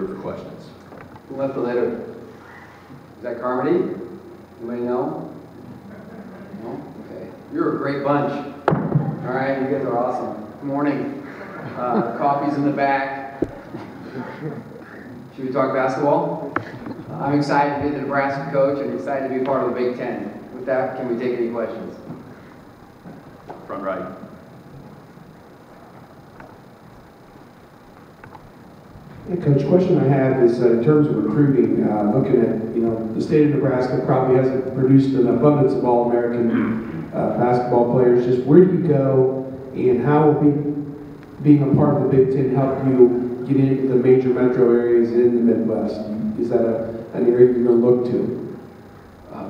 group for questions. Who left the letter? Is that Carmody? Anybody know? No? Okay. You're a great bunch. All right, you guys are awesome. Good morning. Coffee's in the back. Should we talk basketball? I'm excited to be the Nebraska coach and excited to be part of the Big Ten. With that, can we take any questions? Front right. Hey, Coach, question I have is in terms of recruiting, looking at, the state of Nebraska probably hasn't produced an abundance of All-American basketball players. Just where do you go, and how will being a part of the Big Ten help you get into the major metro areas in the Midwest? Is that an area you're going to look to?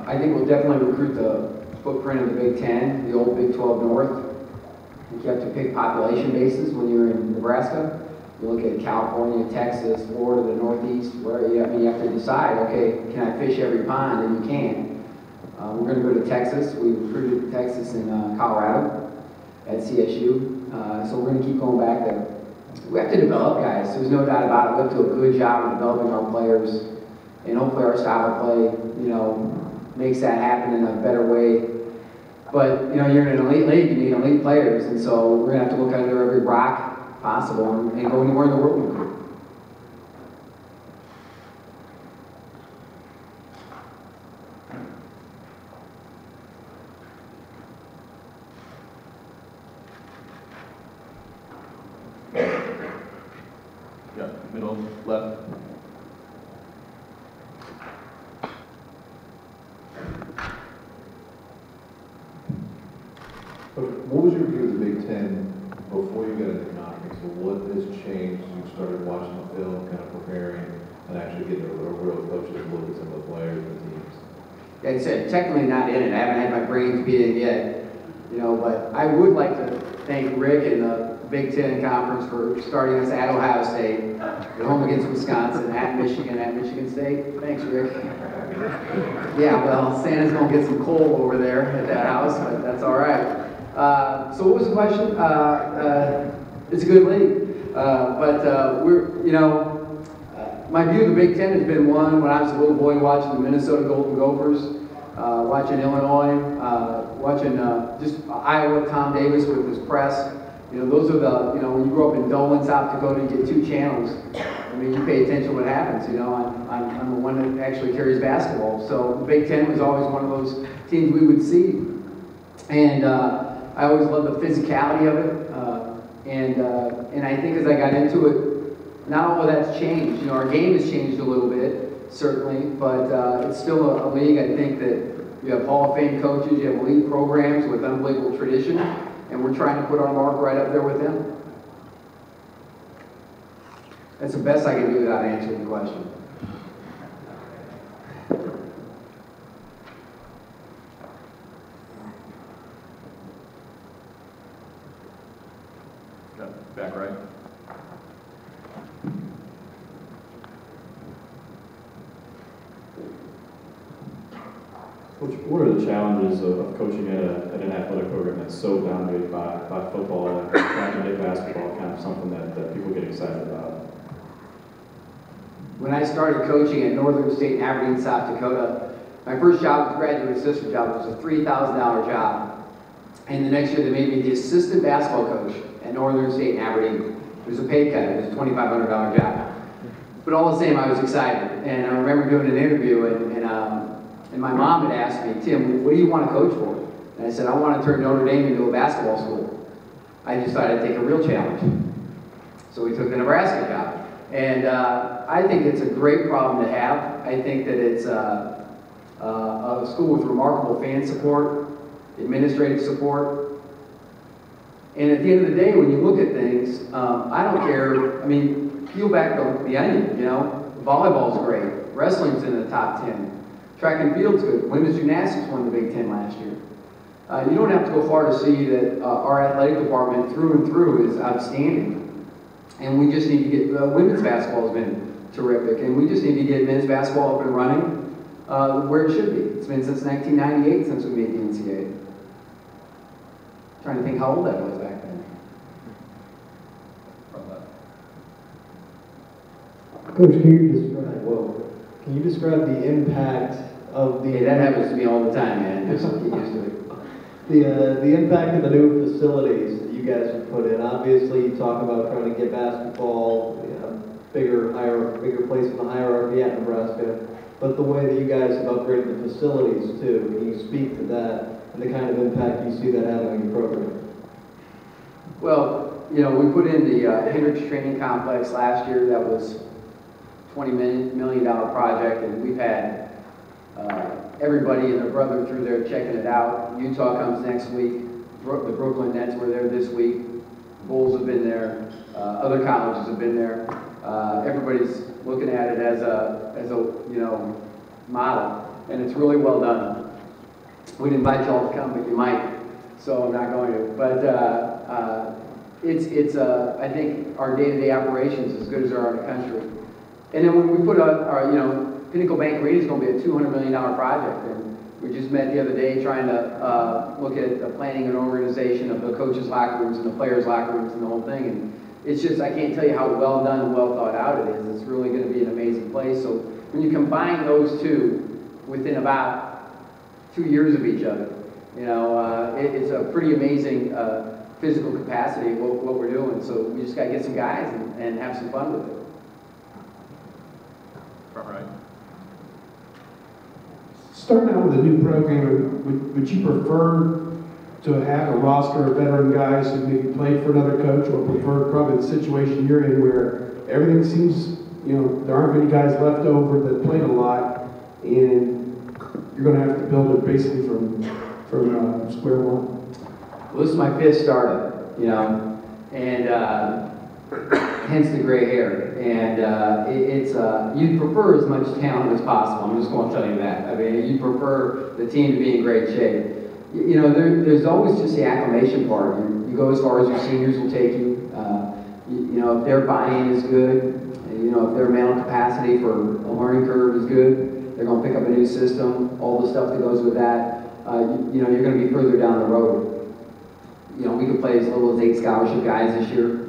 I think we'll definitely recruit the footprint of the Big Ten, the old Big 12 North. I think you have to pick population bases when you're in Nebraska. You look at California, Texas, Florida, the Northeast, where you have to decide, okay, can I fish every pond? And you can. We're going to go to Texas. We recruited Texas and Colorado at CSU. So we're going to keep going back there. We have to develop guys. There's no doubt about it. We have to do a good job of developing our players. And hopefully our style of play, makes that happen in a better way. But, you're in an elite league, you need elite players. And so we're going to have to look under every rock possible and go anywhere in the world we can. Yeah, middle, left. What was your view of the Big Ten before you got into economics? So what has changed? You started watching the film, kind of preparing, and actually getting a real coach to look at some of the players and the teams. Like I said, technically not in it. I haven't had my brains beat in yet. But I would like to thank Rick and the Big Ten Conference for starting us at Ohio State, at home against Wisconsin, at Michigan State. Thanks, Rick. Yeah, well, Santa's going to get some coal over there at that house, but that's all right. So what was the question? It's a good league. But my view of the Big Ten has been one when I was a little boy watching the Minnesota Golden Gophers, watching Illinois, watching just Iowa, Tom Davis with his press. Those are the, when you grow up in Dolan, South Dakota, you get 2 channels. You pay attention to what happens, I'm the one that actually carries basketball. So the Big Ten was always one of those teams we would see. And I always loved the physicality of it. And I think as I got into it, not all of that's changed. Our game has changed a little bit, certainly, but it's still a league, I think, that you have Hall of Fame coaches, you have elite programs with unbelievable tradition, and we're trying to put our mark right up there with them. That's the best I can do without answering the question. Back right. Coach, what are the challenges of coaching at an athletic program that's so dominated by football and trying to make basketball kind of something that people get excited about? When I started coaching at Northern State in Aberdeen, South Dakota, my first job was a graduate assistant job. It was a $3,000 job. And the next year they made me the assistant basketball coach at Northern State in Aberdeen. It was a pay cut. It was a $2,500 job. But all the same, I was excited. And I remember doing an interview, and my mom had asked me, Tim, what do you want to coach for? And I said, I want to turn Notre Dame into a basketball school. I just thought I'd take a real challenge. So we took the Nebraska job. And I think it's a great problem to have. I think that it's a school with remarkable fan support, administrative support. And at the end of the day, when you look at things, I don't care. Peel back the onion, Volleyball's great. Wrestling's in the top 10. Track and field's good. Women's gymnastics won the Big Ten last year. You don't have to go far to see that our athletic department through and through is outstanding. And we just need to get, women's basketball has been terrific, and we just need to get men's basketball up and running where it should be. It's been since 1998 since we made the NCAA. Trying to think how old that was back then. From Coach, can you describe the impact of the Hey, that happens to me all the time, man. Just get used to it. the impact of the new facilities that you guys have put in? Obviously, you talk about trying to get basketball, bigger place in the hierarchy at Nebraska, but the way that you guys have upgraded the facilities too. Can you speak to that and the kind of impact you see that having on your program? Well, we put in the Hendricks Training Complex last year. That was $20 million project, and we've had everybody and their brother through there checking it out. Utah comes next week. The Brooklyn Nets were there this week. Bulls have been there. Other colleges have been there. Everybody's looking at it as a model, and it's really well done. We'd invite y'all to come, but you might, so I'm not going to. But I think our day-to-day operations as good as there are in the country. And then when we put our Pinnacle Bank Arena is going to be a $200 million project, and we just met the other day trying to look at the planning and organization of the coaches' locker rooms and the players' locker rooms and the whole thing. And it's just, I can't tell you how well done and well thought out it is. It's really going to be an amazing place. So when you combine those two within about 2 years of each other, it's a pretty amazing physical capacity of what we're doing. So we just got to get some guys and have some fun with it. Front right. Starting out with a new program, would you prefer to have a roster of veteran guys who maybe played for another coach, or prefer probably the situation you're in where everything seems, there aren't many guys left over that played a lot, and you're going to have to build it basically from square one? Well, this is my fifth startup, and hence the gray hair. And you'd prefer as much talent as possible. I'm just going to tell you that. I mean, you'd prefer the team to be in great shape. There's always just the acclimation part. You go as far as your seniors will take you. If their buy-in is good, if their mental capacity for a learning curve is good, they're going to pick up a new system, all the stuff that goes with that. You're going to be further down the road. We could play as little as 8 scholarship guys this year.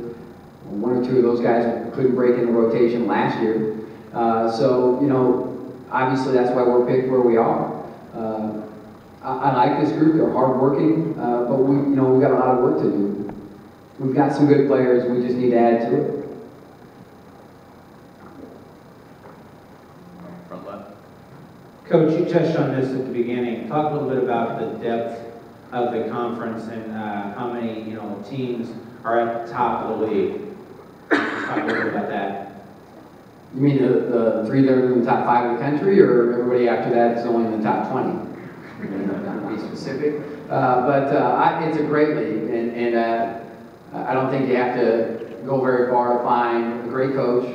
1 or 2 of those guys couldn't break in the rotation last year. Obviously that's why we're picked where we are. I like this group. They're hardworking, but we've got a lot of work to do. We've got some good players. We just need to add to it. Front left. Coach, you touched on this at the beginning. Talk a little bit about the depth of the conference and how many teams are at the top of the league. Talk a little bit about that. You mean the 3 that are in the top 5 of the country, or everybody after that is only in the top 20? Not to be specific, but it's a great league, and I don't think you have to go very far to find a great coach,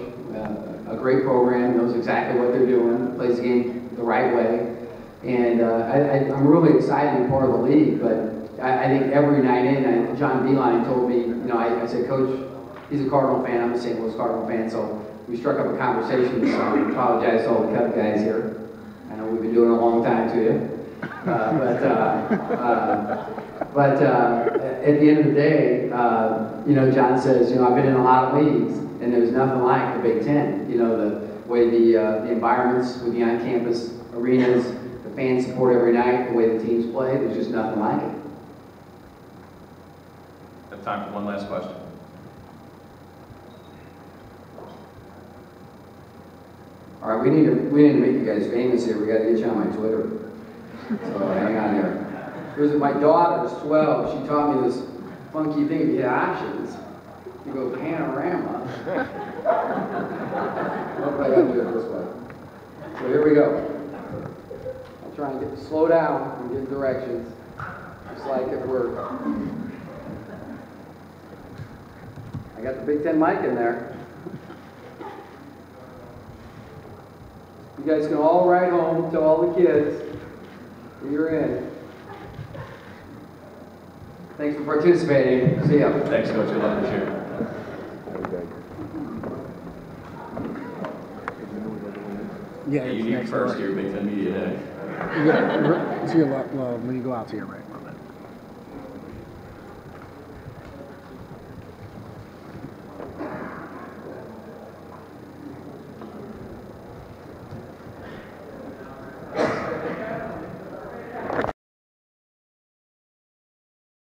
a great program, knows exactly what they're doing, plays the game the right way, and I'm really excited to be part of the league. But I think every night in, John Beeline told me, I said, Coach, he's a Cardinal fan, I'm a St. Louis Cardinal fan, so we struck up a conversation, so I apologize to all the Cub guys here. I know we've been doing it a long time to you. But at the end of the day, John says, I've been in a lot of leagues, and there's nothing like the Big Ten. The way the environments with the on-campus arenas, the fan support every night, the way the teams play, there's just nothing like it. Have time for one last question. All right, we need to make you guys famous here. We got to get you on my Twitter. So hang on here. My daughter's 12. She taught me this funky thing. If you hit options, you go panorama. What I got to do it this way. So here we go. I'll try and slow down and get directions, just like at work. I got the Big Ten mic in there. You guys can all write home, tell all the kids that you're in. Thanks for participating. See ya. Thanks, Coach. Good luck this year. Yeah, You need first, your Big Ten Media Day. See you when you go out to here, right?